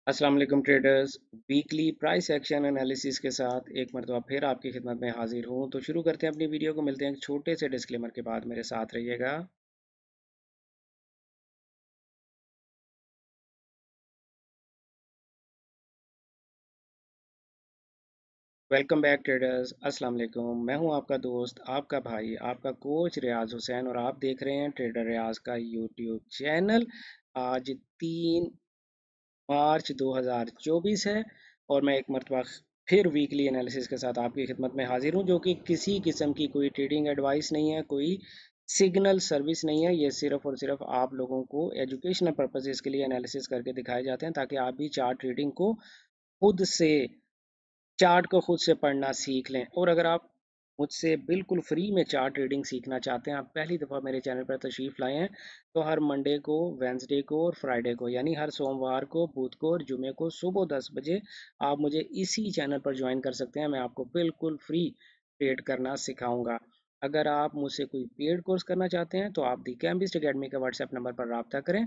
अस्सलाम वालेकुम traders. Weekly price action analysis के साथ एक मरतबा फिर आपकी खिदमत में हाजिर हूँ। तो शुरू करते हैं अपनी वीडियो को। मिलते हैं एक छोटे से डिस्क्लेमर के बाद। मेरे साथ रहिएगा। Welcome back traders. अस्सलाम वालेकुम। मैं हूँ आपका दोस्त, आपका भाई, आपका कोच रियाज हुसैन, और आप देख रहे हैं ट्रेडर रियाज का यूट्यूब चैनल। आज 3 मार्च 2024 है और मैं एक मरतबा फिर वीकली एनालिसिस के साथ आपकी खिदमत में हाजिर हूँ, जो कि किसी किस्म की कोई ट्रेडिंग एडवाइस नहीं है, कोई सिग्नल सर्विस नहीं है। ये सिर्फ और सिर्फ आप लोगों को एजुकेशनल पर्पसेस के लिए एनालिसिस करके दिखाए जाते हैं, ताकि आप भी चार्ट ट्रेडिंग को खुद से चार्ट को खुद से पढ़ना सीख लें। और अगर आप मुझसे बिल्कुल फ्री में चार्ट ट्रेडिंग सीखना चाहते हैं, आप पहली दफ़ा मेरे चैनल पर तशरीफ़ लाए हैं, तो हर मंडे को, वेंसडे को और फ्राइडे को, यानी हर सोमवार को, बुध को और जुमे को सुबह 10 बजे आप मुझे इसी चैनल पर ज्वाइन कर सकते हैं। मैं आपको बिल्कुल फ्री ट्रेड करना सिखाऊंगा। अगर आप मुझसे कोई पेड कोर्स करना चाहते हैं तो आप दी कैम्बिस्ट अकेडमी के व्हाट्सएप नंबर पर रब्ता करें,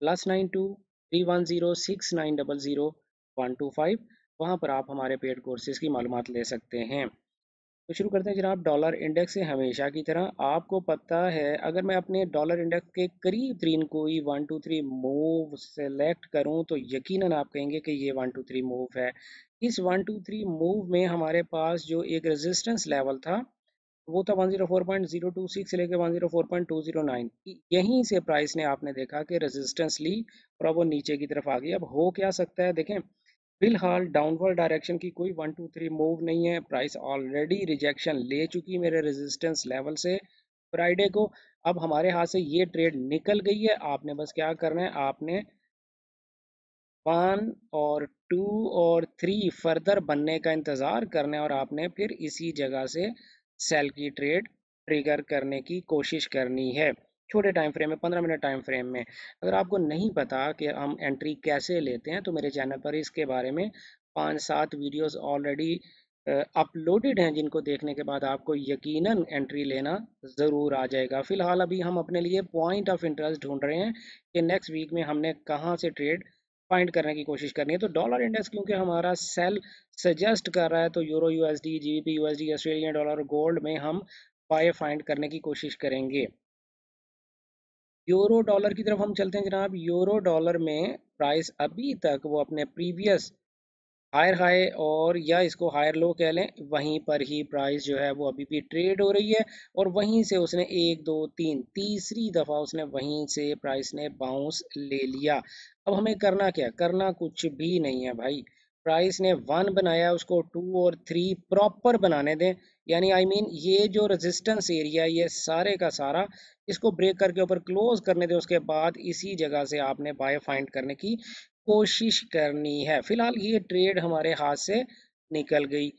+92 310 6900125। वहाँ पर आप हमारे पेड कोर्सेज़ की मालूमात ले सकते हैं। तो शुरू करते हैं जनाब डॉलर इंडेक्स से। हमेशा की तरह आपको पता है, अगर मैं अपने डॉलर इंडेक्स के करीब तरीन कोई 1 2 3 मूव सेलेक्ट करूं, तो यकीनन आप कहेंगे कि ये 1 2 3 मूव है। इस 1 2 3 मूव में हमारे पास जो एक रेजिस्टेंस लेवल था, वो था 104.026 से लेकर 104.209। यहीं से प्राइस ने, आपने देखा कि रेजिस्टेंस ली और अब वो नीचे की तरफ आ गई। अब हो क्या सकता है देखें। फिलहाल डाउनवर्ड डायरेक्शन की कोई 1 2 3 मूव नहीं है। प्राइस ऑलरेडी रिजेक्शन ले चुकी मेरे रेजिस्टेंस लेवल से फ्राइडे को। अब हमारे हाथ से ये ट्रेड निकल गई है। आपने बस क्या करना है, आपने 1 और 2 और 3 फर्दर बनने का इंतज़ार करना है, और आपने फिर इसी जगह से सेल की ट्रेड ट्रिगर करने की कोशिश करनी है। छोटे टाइम फ्रेम में, 15 मिनट टाइम फ्रेम में। अगर आपको नहीं पता कि हम एंट्री कैसे लेते हैं, तो मेरे चैनल पर इसके बारे में 5 7 वीडियोस ऑलरेडी अपलोडेड हैं, जिनको देखने के बाद आपको यकीनन एंट्री लेना ज़रूर आ जाएगा। फ़िलहाल अभी हम अपने लिए पॉइंट ऑफ इंटरेस्ट ढूंढ रहे हैं कि नेक्स्ट वीक में हमने कहाँ से ट्रेड फाइंड करने की कोशिश करनी है। तो डॉलर इंडेक्स क्योंकि हमारा सेल सजेस्ट कर रहा है, तो euro USD, GBP USD, Australian dollar, gold में हम बाय फाइंड करने की कोशिश करेंगे। यूरो डॉलर की तरफ हम चलते हैं जनाब। यूरो डॉलर में प्राइस अभी तक वो अपने प्रीवियस हायर हाई, और या इसको हायर लो कह लें, वहीं पर ही प्राइस जो है वो अभी भी ट्रेड हो रही है। और वहीं से उसने 1 2 3 तीसरी दफ़ा उसने वहीं से प्राइस ने बाउंस ले लिया। अब हमें करना क्या, करना कुछ भी नहीं है भाई। प्राइस ने 1 बनाया, उसको 2 और 3 प्रॉपर बनाने दें। यानी ये जो रेजिस्टेंस एरिया, ये सारे का सारा इसको ब्रेक करके ऊपर क्लोज करने दें। उसके बाद इसी जगह से आपने बाय फाइंड करने की कोशिश करनी है। फिलहाल ये ट्रेड हमारे हाथ से निकल गई।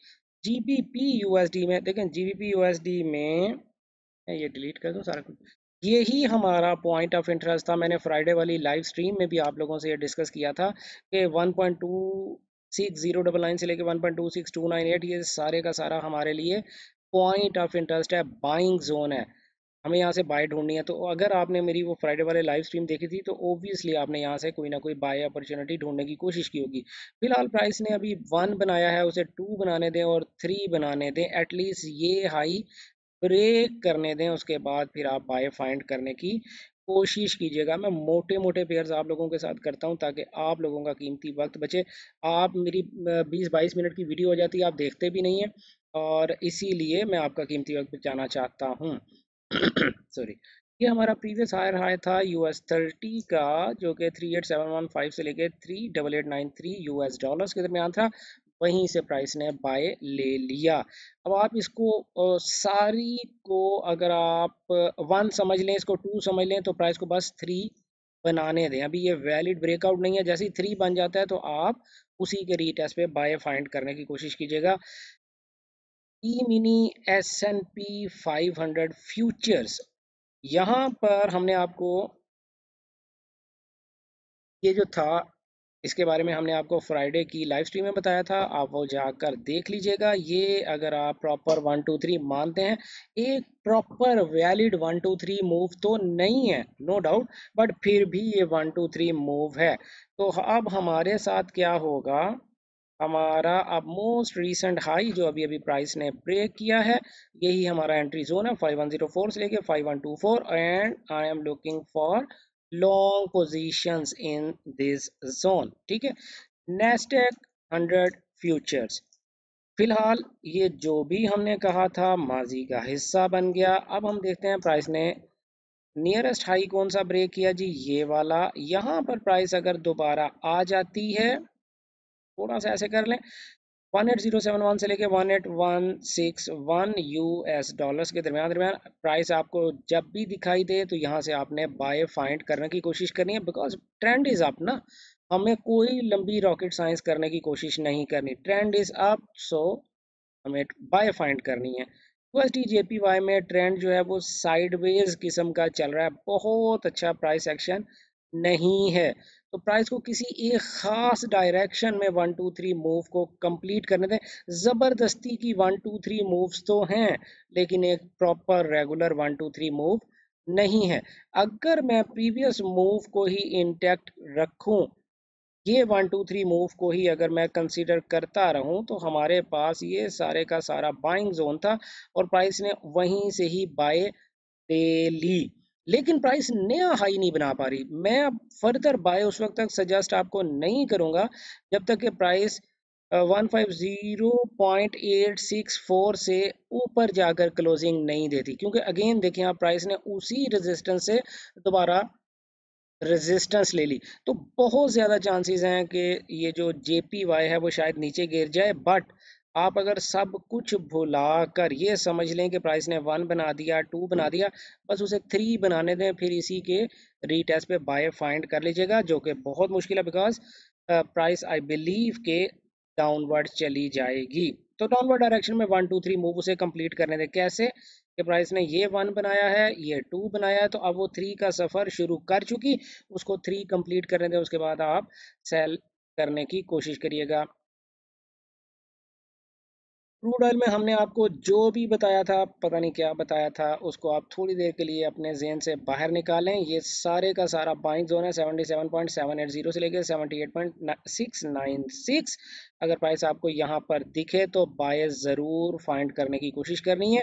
जीबीपी यूएसडी में देखें, जीबीपी यूएसडी में मैं ये डिलीट कर दूं सारा कुछ। यही हमारा पॉइंट ऑफ इंटरेस्ट था। मैंने फ्राइडे वाली लाइव स्ट्रीम में भी आप लोगों से ये डिस्कस किया था कि 1.26099 से लेकर 1.26298, ये सारे का सारा हमारे लिए पॉइंट ऑफ इंटरेस्ट है, बाइंग जोन है। हमें यहाँ से बाय ढूंढनी है। तो अगर आपने मेरी वो फ्राइडे वाले लाइव स्ट्रीम देखी थी, तो ओब्वियसली आपने यहाँ से कोई ना कोई बाय अपॉर्चुनिटी ढूंढने की कोशिश की होगी। फिलहाल प्राइस ने अभी 1 बनाया है, उसे 2 बनाने दें और 3 बनाने दें। एटलीस्ट ये हाई ब्रेक करने दें, उसके बाद फिर आप बाय फाइंड करने की कोशिश कीजिएगा। मैं मोटे मोटे पेयर्स आप लोगों के साथ करता हूं, ताकि आप लोगों का कीमती वक्त बचे। आप मेरी 20 22 मिनट की वीडियो हो जाती है, आप देखते भी नहीं है, और इसीलिए मैं आपका कीमती वक्त बचाना चाहता हूँ। सॉरी। ये हमारा प्रीवियस हायर हाई था US 30 का, जो कि 38715 से लेके 38893 US डॉलर्स के दरमियान था। वहीं से प्राइस ने बाय ले लिया। अब आप इसको सारी को, अगर आप 1 समझ लें, इसको 2 समझ लें, तो प्राइस को बस 3 बनाने दें। अभी ये वैलिड ब्रेकआउट नहीं है। जैसे ही 3 बन जाता है, तो आप उसी के रीटेस्ट पे बाय फाइंड करने की कोशिश कीजिएगा। ई मिनी S&P 500 फ्यूचर्स, यहाँ पर हमने आपको ये जो था इसके बारे में हमने आपको फ्राइडे की लाइव स्ट्रीम में बताया था, आप वो जाकर देख लीजिएगा। ये अगर आप प्रॉपर 1 2 3 मानते हैं, एक प्रॉपर वैलिड 1 2 3 मूव तो नहीं है, नो डाउट, बट फिर भी ये 1 2 3 मूव है। तो अब हमारे साथ क्या होगा, हमारा अब मोस्ट रीसेंट हाई जो अभी अभी प्राइस ने ब्रेक किया है, यही हमारा एंट्री जोन है 5104 से लेके 5124, and I am looking for long positions in this zone. ठीक है, नेस्टेक 100 फ्यूचर्स, फिलहाल ये जो भी हमने कहा था माजी का हिस्सा बन गया। अब हम देखते हैं प्राइस ने नियरेस्ट हाई कौन सा ब्रेक किया जी, ये वाला। यहाँ पर प्राइस अगर दोबारा आ जाती है, थोड़ा सा ऐसे कर लें, 18071 से लेके 18161 यूएस डॉलर्स के दरमियान दरमियान प्राइस आपको जब भी दिखाई दे तो यहाँ से आपने बाय फाइंड करने की कोशिश करनी है, बिकॉज ट्रेंड इज अप ना। हमें कोई लंबी रॉकेट साइंस करने की कोशिश नहीं करनी, ट्रेंड इज अप, सो हमें बाय फाइंड करनी है। यूएसडी जेपीवाई में ट्रेंड जो है वो साइडवेज किस्म का चल रहा है, बहुत अच्छा प्राइस एक्शन नहीं है। तो प्राइस को किसी एक खास डायरेक्शन में 1 2 3 मूव को कंप्लीट करने दें। जबरदस्ती की 1 2 3 मूव्स तो हैं, लेकिन एक प्रॉपर रेगुलर 1 2 3 मूव नहीं है। अगर मैं प्रीवियस मूव को ही इंटैक्ट रखूं, ये 1 2 3 मूव को ही अगर मैं कंसीडर करता रहूं, तो हमारे पास ये सारे का सारा बाइंग जोन था और प्राइस ने वहीं से ही बाय ले ली। लेकिन प्राइस नया हाई नहीं बना पा रही। मैं अब फर्दर बाय उस वक्त तक सजेस्ट आपको नहीं करूंगा जब तक कि प्राइस 150.864 से ऊपर जाकर क्लोजिंग नहीं देती, क्योंकि अगेन देखिए आप प्राइस ने उसी रेजिस्टेंस से दोबारा रेजिस्टेंस ले ली, तो बहुत ज़्यादा चांसेस हैं कि ये जो जेपीवाई है वो शायद नीचे गिर जाए। बट आप अगर सब कुछ भुला कर ये समझ लें कि प्राइस ने 1 बना दिया, 2 बना दिया, बस उसे 3 बनाने दें, फिर इसी के रीटेस्ट पे बाय फाइंड कर लीजिएगा, जो कि बहुत मुश्किल है, बिकॉज प्राइस आई बिलीव के डाउनवर्ड चली जाएगी। तो डाउनवर्ड डायरेक्शन में 1 2 3 मूव उसे कंप्लीट करने दें। कैसे कि प्राइस ने ये 1 बनाया है, ये 2 बनाया है, तो अब वो 3 का सफ़र शुरू कर चुकी, उसको 3 कंप्लीट करने दें, उसके बाद आप सेल करने की कोशिश करिएगा। क्रूड ऑयल में हमने आपको जो भी बताया था, पता नहीं क्या बताया था, उसको आप थोड़ी देर के लिए अपने जहन से बाहर निकालें। ये सारे का सारा बाइंग जोन है 77.780 से लेकर 78.696। अगर प्राइस आपको यहाँ पर दिखे तो बाय ज़रूर फाइंड करने की कोशिश करनी है।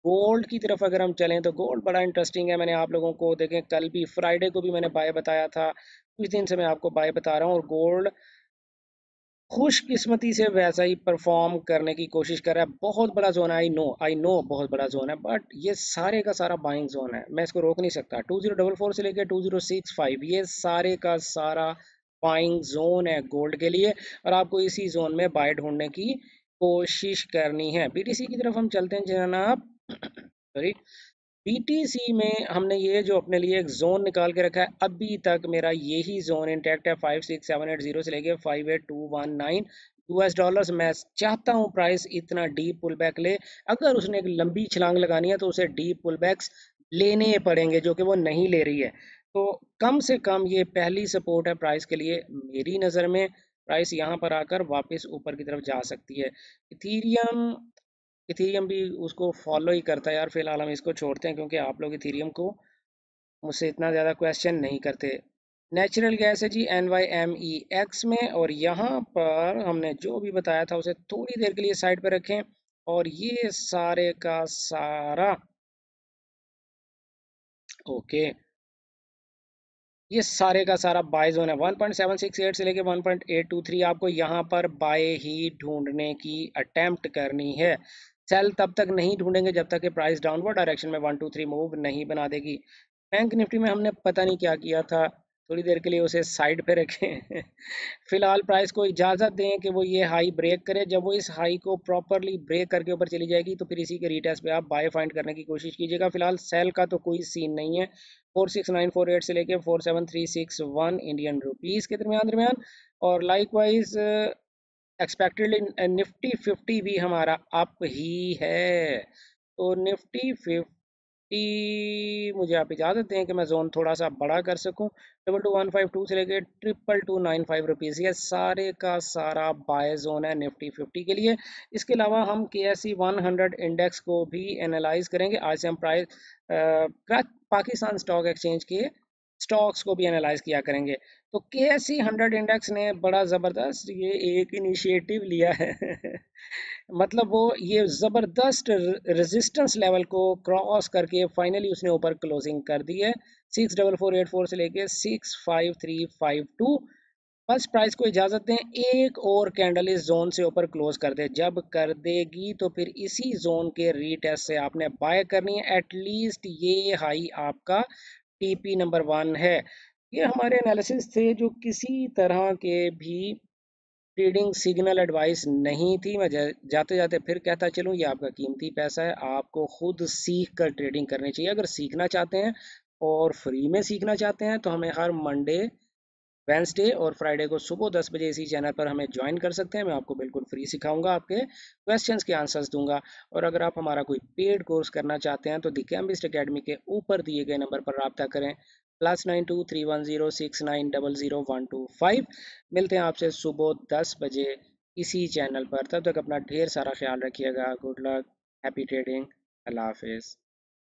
गोल्ड की तरफ अगर हम चलें तो गोल्ड बड़ा इंटरेस्टिंग है। मैंने आप लोगों को देखें, कल भी फ्राइडे को भी मैंने बाय बताया था, कुछ दिन से मैं आपको बाय बता रहा हूँ, और गोल्ड खुशकिस्मती से वैसा ही परफॉर्म करने की कोशिश कर रहा है। बहुत बड़ा जोन है, आई नो बहुत बड़ा जोन है, बट ये सारे का सारा बाइंग जोन है, मैं इसको रोक नहीं सकता। 2044 से लेकर 2065 ये सारे का सारा बाइंग जोन है गोल्ड के लिए, और आपको इसी जोन में बाय ढूंढने की कोशिश करनी है। बीटीसी की तरफ हम चलते हैं जनाब। सॉरी, बीटीसी में हमने ये जो अपने लिए एक जोन निकाल के रखा है, अभी तक मेरा यही जोन इंटैक्ट है, 56780 से लेके 58219 यूएस डॉलर्स। मैं चाहता हूँ प्राइस इतना डीप पुल बैक ले। अगर उसने एक लंबी छलांग लगानी है तो उसे डीप पुल बैक्स लेने पड़ेंगे, जो कि वो नहीं ले रही है। तो कम से कम ये पहली सपोर्ट है प्राइस के लिए मेरी नज़र में। प्राइस यहाँ पर आकर वापस ऊपर की तरफ जा सकती है। इथीरियम, इथीरियम भी उसको फॉलो ही करता है यार। फिलहाल हम इसको छोड़ते हैं, क्योंकि आप लोग इथीरियम को मुझसे इतना ज़्यादा क्वेश्चन नहीं करते। नेचुरल गैस है जी NYMEX में, और यहाँ पर हमने जो भी बताया था उसे थोड़ी देर के लिए साइड पर रखें, और ये सारे का सारा ओके, ये सारे का सारा बाय जोन है 1.768 से लेके 1.823। आपको यहाँ पर बाय ही ढूंढने की अटेम्प्ट करनी है। सेल तब तक नहीं ढूंढेंगे जब तक कि प्राइस डाउनवर्ड डायरेक्शन में 1 2 3 मूव नहीं बना देगी। बैंक निफ्टी में हमने पता नहीं क्या किया था, थोड़ी देर के लिए उसे साइड पे रखें। फिलहाल प्राइस को इजाज़त दें कि वो ये हाई ब्रेक करे। जब वो इस हाई को प्रॉपरली ब्रेक करके ऊपर चली जाएगी, तो फिर इसी के रीटेस्ट पे आप बाय फाइंड करने की कोशिश कीजिएगा। फिलहाल सेल का तो कोई सीन नहीं है। 46948 से लेके 47361 इंडियन रुपीस के दरमियान दरमियान। और लाइकवाइज एक्सपेक्टेडली निफ्टी 50 भी हमारा अप ही है। तो निफ्टी 50 मुझे आप इजाज़त दें कि मैं जोन थोड़ा सा बड़ा कर सकूं। 22,152 से लेके 22,295 रुपीज़, ये सारे का सारा बाय जोन है निफ्टी 50 के लिए। इसके अलावा हम KSE 100 इंडेक्स को भी एनालाइज करेंगे। आज से हम पाकिस्तान स्टॉक एक्सचेंज के स्टॉक्स को भी एनालाइज किया करेंगे। तो KSE 100 इंडेक्स ने बड़ा ज़बरदस्त ये एक इनिशिएटिव लिया है मतलब वो ये ज़बरदस्त रेजिस्टेंस लेवल को क्रॉस करके फाइनली उसने ऊपर क्लोजिंग कर दी है 64484 से लेके 65352। बस प्राइस को इजाज़त दें एक और कैंडल इस जोन से ऊपर क्लोज कर दे, जब कर देगी तो फिर इसी जोन के रीटेस्ट से आपने बाय करनी है। एटलीस्ट ये हाई आपका TP नंबर 1 है। ये हमारे एनालिसिस थे जो किसी तरह के भी ट्रेडिंग सिग्नल एडवाइस नहीं थी। मैं जाते जाते फिर कहता चलूँ, ये आपका कीमती पैसा है, आपको खुद सीख कर ट्रेडिंग करनी चाहिए। अगर सीखना चाहते हैं और फ्री में सीखना चाहते हैं तो हमें हर मंडे, वेंसडे और फ्राइडे को सुबह 10 बजे इसी चैनल पर हमें ज्वाइन कर सकते हैं। मैं आपको बिल्कुल फ्री सिखाऊंगा, आपके क्वेश्चंस के आंसर्स दूंगा। और अगर आप हमारा कोई पेड कोर्स करना चाहते हैं तो द कैम्बिस्ट अकेडमी के ऊपर दिए गए नंबर पर रब्ता करें, +923106900125। मिलते हैं आपसे सुबह 10 बजे इसी चैनल पर। तब तक अपना ढेर सारा ख्याल रखिएगा। गुड लक, हैप्पी ट्रेडिंग, अल्लाह हाफिज़।